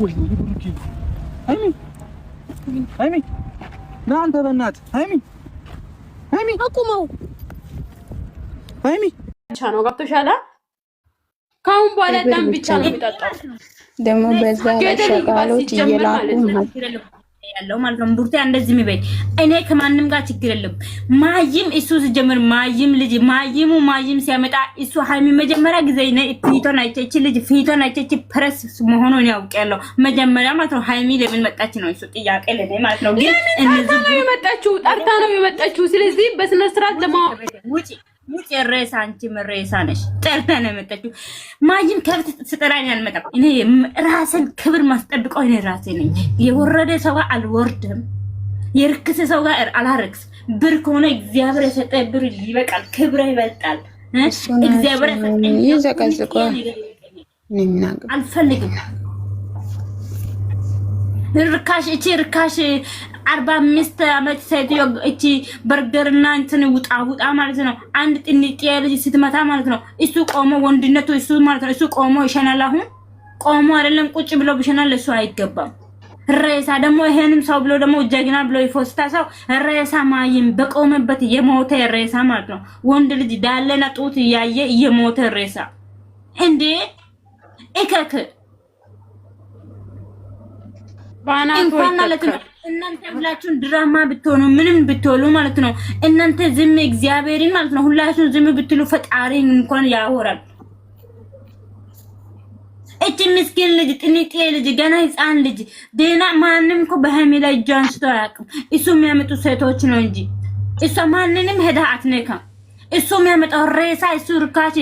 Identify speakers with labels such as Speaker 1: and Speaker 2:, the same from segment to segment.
Speaker 1: ወይ ብሩኬ ሃይሚ ና አንተ በእናትህ ሃይሚ አቁመው ሃይሚ
Speaker 2: ብቻ ነው ገብቶሻል። ካሁን በኋላ ደም ብቻ ነው የሚጠጣው።
Speaker 3: ደግሞ በዛ ላይ ሸቃሎች እየላኩ
Speaker 4: ያለው ማለት ነው። ቡርቴ እንደዚህ የሚበይ እኔ ከማንም ጋር ችግር የለም። ማይም እሱ ሲጀምር ማይም ልጅ ማይም ሲያመጣ እሱ ሃይሚ መጀመሪያ ጊዜ ፊቷን አይቼ ልጅ ፊቷን አይቼ ፕረስ መሆኑን ያውቃለሁ መጀመሪያ ማለት ነው። ሃይሚ ለምን መጣች ነው እሱ ጥያቄ ለኔ ማለት ነው። ግን
Speaker 2: እነዚህ ነው የመጣችው፣ ጠርታ ነው የመጣችው። ስለዚህ በስነ ስርዓት
Speaker 4: ውጪ ሬሳ አንቺ መሬሳ ነሽ። ጠርታ ነው የመጣችው። ማይም ከብት ስጠራኝ አልመጣም። እኔ ራስን ክብር ማስጠብቀው እኔ ራሴ ነኝ። የወረደ ሰው ጋር አልወርድም፣ የርክስ ሰው ጋር አላረክስ። ብር ከሆነ እግዚአብሔር የሰጠ ብር ይበቃል፣ ክብር ይበልጣል። እግዚአብሔር
Speaker 3: ይዘቀዝቀዋል።
Speaker 4: አልፈልግም ርካሽ 45 ዓመት ሴትዮ እቺ በርገርና እንትን ውጣ ማለት ነው። አንድ ጥንጤ ልጅ ስትመታ ማለት ነው። እሱ ቆሞ ወንድነቱ እሱ ማለት ነው። እሱ ቆሞ ይሸናል። አሁን ቆሞ አይደለም ቁጭ ብሎ ብሸናል። እሱ አይገባም። ሬሳ ደግሞ ይሄንም ሰው ብሎ ደግሞ ጀግና ብሎ ይፎስታ ሰው ሬሳ ማይም በቆመበት የሞተ ሬሳ ማለት ነው። ወንድ ልጅ ዳለና ጡት ያየ የሞተ ሬሳ እንዴ እከክ
Speaker 2: ባናቱ
Speaker 4: እናንተ ሁላችሁን ድራማ ብትሆኑ ምንም ብትሆኑ ማለት ነው። እናንተ ዝም እግዚአብሔርን ማለት ነው ሁላችሁን ዝም ብትሉ ፈጣሪን እንኳን ያወራል። እቺ ምስኪን ልጅ ጥንጤ ልጅ ገና ህፃን ልጅ ደና ማንንም እኮ በሃይሚ ላይ እጅ አንስቶ አያውቅም። እሱ የሚያመጡ ሴቶች ነው እንጂ እሷ ማንንም ሄዳ አትነካም። እሱ የሚያመጣው ሬሳ እሱ ርካሽ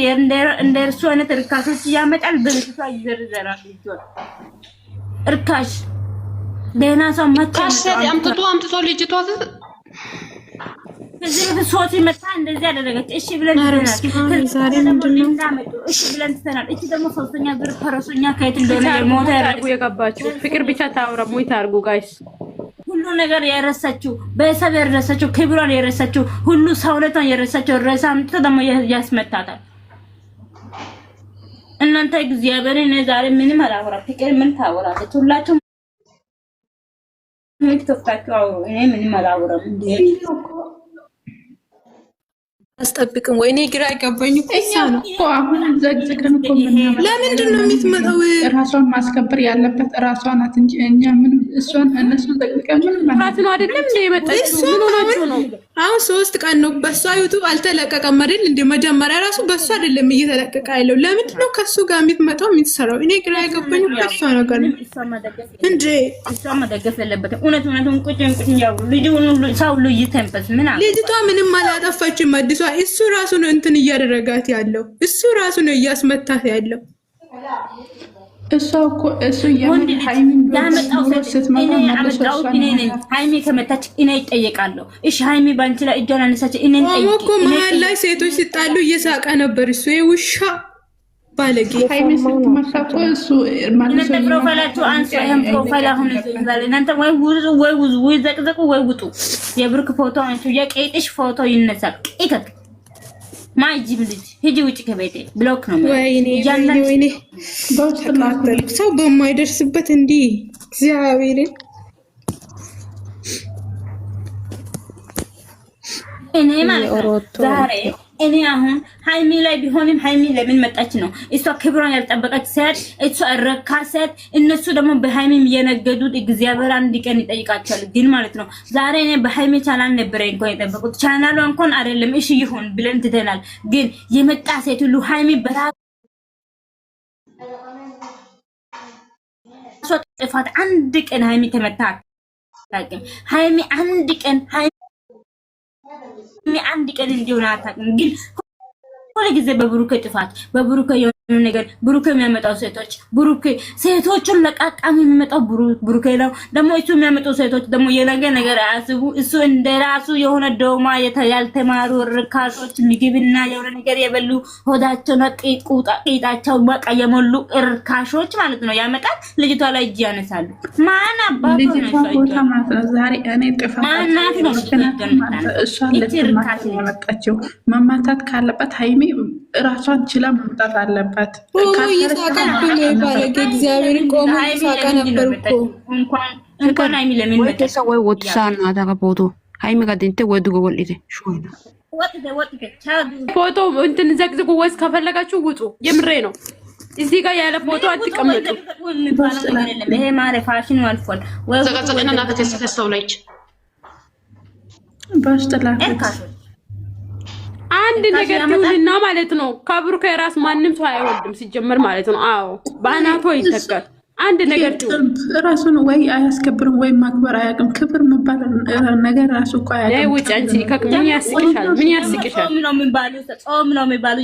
Speaker 4: እንደ እርሱ አይነት ርካሾች ያመጣል። በልጅቷ ይዘርዘራል። ልጅ ርካሽ ደህና ሰው
Speaker 2: አምጥቶ ልጅቷ
Speaker 4: እዚህ በሶቲ መጣ እንደዚህ አደረገች። እሺ ብለን
Speaker 3: ዛሬ ምንድነው
Speaker 4: እሺ ብለን ተናል። እቺ ደግሞ ሶስተኛ ብር ፈረሶኛ ከየት እንደሆነ የሞተ
Speaker 2: ያርጉ የገባችው ፍቅር ብቻ ታውራ ሞይ ታርጉ ጋይስ
Speaker 4: ሁሉ ነገር የረሳችው በሰብ የረሳችው ክብሯን የረሳችው ሁሉ ሰውነቷን የረሳችው ረሳም ደግሞ ያስመታታል። እናንተ እግዚአብሔርን ዛሬ ምንም አላወራ ፍቅር ምን ታወራለች? ሁላችሁ ተፍታችሁ አውሩ። እኔ ምንም አላወራም። እንዴ
Speaker 3: አስጠብቅም ወይኔ ግራ አይገባኝ እኮ ነው
Speaker 5: እኮ አሁን ዘግዝቀን እኮ
Speaker 3: ለምንድን ነው የምትመጣው?
Speaker 5: ራሷን ማስከበር ያለበት ራሷ ናት እንጂ እኛ ምን እነሱን ዘግዝቀን ምን
Speaker 2: ማለት ነው? አይደለም እንደ የመጣችው ምን ሆናችሁ ነው?
Speaker 3: አሁን 3 ቀን ነው በሷ ዩቲዩብ አልተለቀቀም አይደል? እንደ መጀመሪያ ራሱ በሷ አይደለም እየተለቀቀ ያለው። ለምንድን ነው ከሱ ጋር የምትመጣው የምትሰራው? እኔ ግራ አይገባኝ እሷ ነገር እንዴ
Speaker 4: እሷ መደገፍ ያለበት እውነቱን ቁጭን ያው ልጅ ሰው ልጅ ተንፈስ ምን አለ
Speaker 3: ልጅቷ ምንም አላጠፋችም። አዲሷ እሱ ራሱ ነው እንትን እያደረጋት ያለው። እሱ ራሱ ነው እያስመታት ያለው።
Speaker 5: እሱ ያመጣው
Speaker 4: ሃይሚ ከመታች እኔ ይጠየቃለሁ። እሺ ሃይሚ ባንቺ ላይ እጇን አነሳች እኔ
Speaker 3: እኮ መሀል ላይ ሴቶች ሲጣሉ እየሳቀ ነበር። እሱ ውሻ ባለጌ
Speaker 5: ሃይሚ ስትመጣ እሱ ማለት ነው።
Speaker 4: ፕሮፋይላችሁ አንስ ይሄን ፕሮፋይል አሁን ይዘላል። እናንተ ወይ ዘቅዘቁ ወይ ውጡ። የብሩክ ፎቶ አንቺ የቄጥሽ ፎቶ ይነሳል። ቄከክ ማይጂም ልጅ ሂጂ ውጪ ከቤቴ ብሎክ ነው።
Speaker 3: ወይኔ ሰው በማይደርስበት እንዲህ እግዚአብሔርን
Speaker 4: እኔ ማለት ዛሬ እኔ አሁን ሃይሚ ላይ ቢሆንም ሃይሚ ለምን መጣች ነው? እሷ ክብሯን ያልጠበቀች ሴት፣ እሷ ረካሽ ሴት። እነሱ ደግሞ በሃይሚም የነገዱት እግዚአብሔር አንድ ቀን ይጠይቃቸዋል። ግን ማለት ነው ዛሬ እኔ በሃይሚ ቻናል ነበር እንኳን የጠበቁት ቻናሉ እንኳን አይደለም። እሺ ይሁን ብለን ትተናል። ግን የመጣ ሴት ሁሉ ሃይሚ በራሷ ጥፋት አንድ ቀን ሃይሚ ተመታ አታውቅም። ሃይሚ አንድ ቀን እንዲሆን አታውቅም። ግን ሁሉ ጊዜ በብሩክ ጥፋት በብሩክ የሆነ ነገር ብሩክ የሚያመጣው ሴቶችን ለቃቃም የሚመጣው ብሩክ ነው። ደግሞ እሱ የሚያመጣው ሴቶች ደግሞ የነገ ነገር አያስቡ። እሱ እንደራሱ የሆነ ዶማ ያልተማሩ ርካሾች ምግብና የሆነ ነገር የበሉ ሆዳቸውና ቂጣቸው በቃ የሞሉ ርካሾች ማለት ነው ያመጣል። ልጅቷ ላይ እጅ ያነሳሉ። ማን አባቱ ነው
Speaker 5: ዛሬ እኔ ጥፋት
Speaker 4: ማናት ነው
Speaker 5: እሷ ለማታቸው መማታት ካለበት ሃይሚ ራሷን ችላ መምጣት አለባት።
Speaker 3: ይሳቀብኝ ባለጌ እግዚአብሔር ቆሞ ይሳቀ ነበር እኮ
Speaker 4: እንኳን ሃይሚ ለምን መጣ
Speaker 6: ወይ ወጥሳና ታቀቦቶ ሃይሚ ጋደንተ ወዱ ጎልኢቴ ሹና
Speaker 2: ፎቶ እንትን ዘቅዝቁ ወይስ ከፈለጋችሁ ውጡ። የምሬ ነው። እዚህ ጋር ያለ ፎቶ አትቀመጡ።
Speaker 4: ይሄ ማለት ፋሽን አልፏል።
Speaker 6: ዘቀዘቀና ተከሰተው ላይ
Speaker 5: ባሽተላ
Speaker 2: አንድ ነገር ትሁንና ማለት ነው። ከብሩክ የራስ ማንም ሰው አይወድም ሲጀመር ማለት ነው። አዎ ባናቶ ይተካል። አንድ ነገር ትሁን
Speaker 5: ራሱን ወይ አያስከብርም ወይ ማክበር አያውቅም። ክብር መባል ነገር ራሱ እኮ አያውቅም።
Speaker 2: ውጭ አንቺ ምን ያስቅሻል? ምን ያስቅሻል?
Speaker 4: ጾም ነው የሚባሉ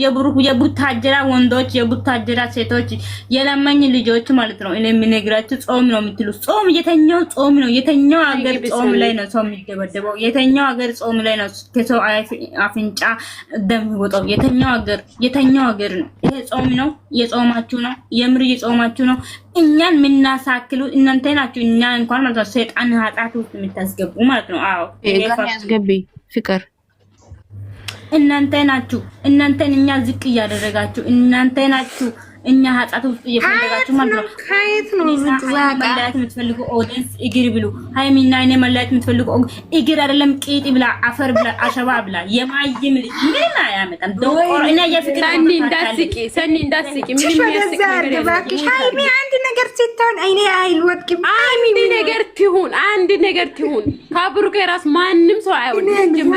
Speaker 4: የቡታጀራ ወንዶች የቡታጀራ ሴቶች የለመኝ ልጆች ማለት ነው። እኔ የምነግራችሁ ጾም ነው የምትሉ ጾም የተኛው ጾም ነው። የተኛው ሀገር ጾም ላይ ነው ሰው የሚደበደበው። የተኛው ሀገር ጾም ላይ ነው ከሰው አፍንጫ ደም የሚወጣው። የተኛው ሀገር ነው ይሄ ጾም ነው። የጾማችሁ ነው የምር የጾማችሁ ነው። እኛን ምናሳክሉ እናንተ ናችሁ። እኛ እንኳን ማለት ነው ሰይጣን ኃጢአት ውስጥ የምታስገቡ ማለት ነው። አዎ
Speaker 6: ያስገቢ ፍቅር
Speaker 4: እናንተ ናችሁ። እናንተን እኛ ዝቅ እያደረጋችሁ እናንተ ናችሁ። እኛ ኃጢአት ውስጥ እየፈለጋችሁ ማለት ነው።
Speaker 3: ካየት ነው
Speaker 4: መለያየት የምትፈልጉ ኦዲየንስ እግር ብሉ። ሃይሚና እኔ መለያየት የምትፈልጉ እግር አይደለም ቂጥ ብላ አፈር ብላ አሸባ ብላ የማይም ልጅ ምንም አያመጣም። ደውቆር እና የፍቅር
Speaker 2: ሰኒ እንዳስቂ ምንም የሚያስቅ ነገር የለም።
Speaker 3: ሃይሚ አንድ ነገር ስትሆን አይኔ አይልወጥም።
Speaker 2: አንድ ነገር ትሁን ከብሩክ የራስ ማንም ሰው አይወድም።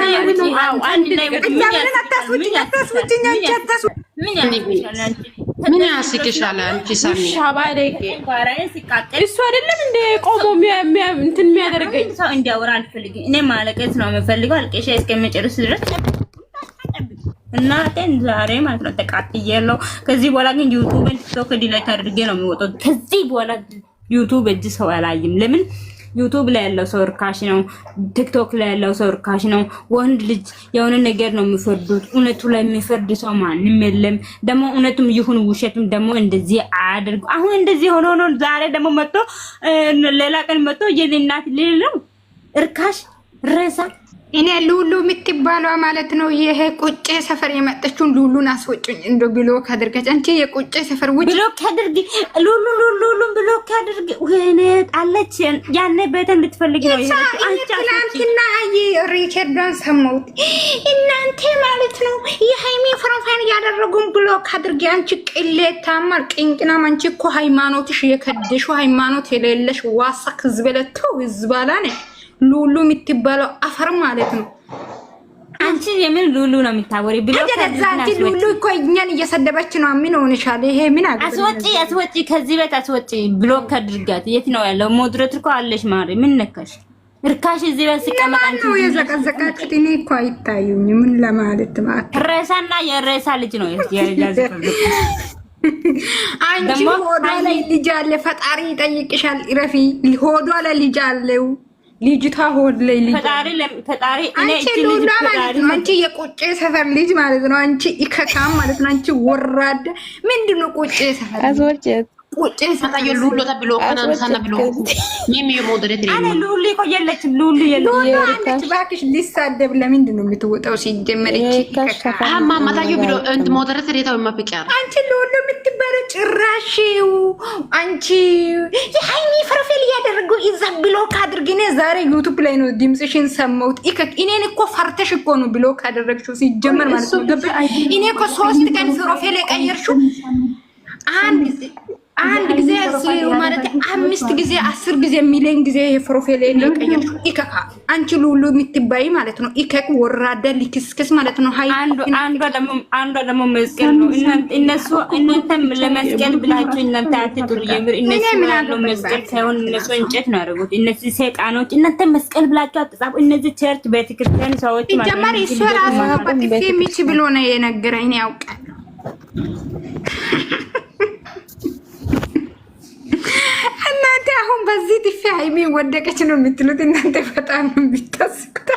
Speaker 2: አንድ ነገር
Speaker 6: ምን ያስቅሻል? አንቺ ሳሚ
Speaker 2: ሻባለቄ እሱ አይደለም እንደ ቆሞ እንትን የሚያደርገኝ
Speaker 4: ሰው እንዲያወራ አልፈልግም። እኔ ማለቀስ ነው የምፈልገው። አልቀሻ እስከመጨረስ ድረስ እናቴን ዛሬ ማለት ነው ተቃጥያለሁ። ከዚህ በኋላ ግን ዩቲዩብን ቲክቶክ ዲላይት አድርጌ ነው የሚወጣው። ከዚህ በኋላ ዩቲዩብ እጅ ሰው አላይም። ለምን ዩቲዩብ ላይ ያለው ሰው እርካሽ ነው። ቲክቶክ ላይ ያለው ሰው እርካሽ ነው። ወንድ ልጅ የሆነ ነገር ነው የሚፈርዱት። እውነቱ ላይ የሚፈርድ ሰው ማንም የለም። ደግሞ እውነቱም ይሁን ውሸቱም ደግሞ እንደዚህ አያደርጉ። አሁን እንደዚህ ሆኖ ነው ዛሬ ደግሞ መጥቶ ሌላ ቀን መጥቶ የኔ እናት ሌላው እርካሽ ረሳ
Speaker 3: እኔ ሉሉ የምትባለው ማለት ነው። ይሄ ቁጭ ሰፈር የመጣችውን ሉሉን አስወጭኝ እንዶ ብሎክ አድርገች። አንቺ የቁጭ ሰፈር ውጭ ብሎክ አድርጊ። ሉሉ ብሎክ አድርጊ። ወይኔ አለች ያኔ ቤተን ልትፈልግ ነው። ይሄ አንቺ ትላንትና አይ ሪከርዳን ሰማሁት። እናንተ ማለት ነው የሃይሚ ፍራፋን ያደረጉን ብሎክ አድርጊ። አንቺ ቅሌታማ ቅንቅናም። አንቺ እኮ ሃይማኖትሽ የከደሹ ሃይማኖት የሌለሽ ዋሳክ ዝበለቶ ዝባላ ነሽ። ሉሉ የምትባለው አፈር ማለት ነው።
Speaker 4: አንቺ የምን ሉሉ ነው የምታወሪ? ብሎክ
Speaker 3: አንቺ ሉሉ እኮ እኛን እየሰደበች ነው። ምን ሆነሻል? ይሄ ምን አገባሽ?
Speaker 4: አስወጪ ከዚህ ቤት አስወጪ። ብሎክ አድርጋት። የት ነው ያለው? ሞድሬተር እኮ አለሽ ማሪ። ምን ነካሽ? እርካሽ እዚህ ቤት ሲቀመጥ አንቺ
Speaker 3: ነው የዘቀዘቃችሁት። እኔ እኮ አይታዩኝ። ምን ለማለት ማለት
Speaker 4: ሬሳና የሬሳ ልጅ ነው ያዘቀዘቀ።
Speaker 3: አንቺ ሆዷ ላይ ልጅ አለ። ፈጣሪ ይጠይቅሻል። ረፊ ሆዷ ላይ ልጅ አለው። ልጅቷ ሆድ ላይ ልጅ
Speaker 4: ፈጣሪ
Speaker 3: አንቺ የቁጭ ሰፈር ልጅ ማለት ነው። አንቺ ኢከካም ማለት ነው። አንቺ ወራደ ምንድነው ቁጭ ሰፈር
Speaker 6: አዝወጭት
Speaker 3: ቁጭ ሰፈር
Speaker 6: ሉሉ ተብሎ ከናንሳና ብሎ ሚሚ ሞዴሬት
Speaker 4: አለ ሉሉ እኮ የለችም። ሉሉ
Speaker 3: የለችም። ባክሽ ሊሳደብ ለምንድን ነው የምትወጣው? ሲጀመር እቺ ኢከካ
Speaker 6: ማማታዩ ብሎ እንት ሞዴሬት ሬታው ማፍቂያ
Speaker 3: አንቺ ሉሉ የምትባለው ጭራሽው አንቺ የሃይሚ ፍርፍል ያደረገው ይዛ ብሎክ አድርጊኔ። ዛሬ ዩቲዩብ ላይ ነው ድምጽሽን ሰማሁት። እኔን እኮ ፈርተሽ እኮ ነው ብሎክ አደረግሽው ሲጀመር ማለት ነው። እኔ እኮ 3 ቀን ፍሮፌል የቀየርሽው አንድ ጊዜ ማለት 5 ጊዜ 10 ጊዜ ሚሊዮን ጊዜ የፕሮፋይል ላይ ቀየርሽው። ኢከካ አንቺ ሉሉ የምትባይ ማለት ነው። ኢከክ ወራዳ ሊክስክስ ማለት ነው። ሃይ
Speaker 4: አንዷ ደግሞ መስቀል ነው። እናንተም ለመስቀል ብላችሁ እናንተ አትጥሩ። የምር እነሱ ያለው መስቀል ሳይሆን እነሱ እንጨት ነው ያደረጉት። እነዚህ ሰይጣኖች እናንተ መስቀል ብላችሁ አትጻፉ። እነዚህ ቸርች ቤተክርስቲያን ሰዎች ማለት ነው።
Speaker 3: ጀማሪ ራሱ በጥፊ የሚች ብሎ ነው የነገረኝ። ያውቃል እናንተ አሁን በዚህ ጥፊ ሃይሚ ወደቀች ነው የምትሉት። እናንተ በጣም ነው የምታስቁት።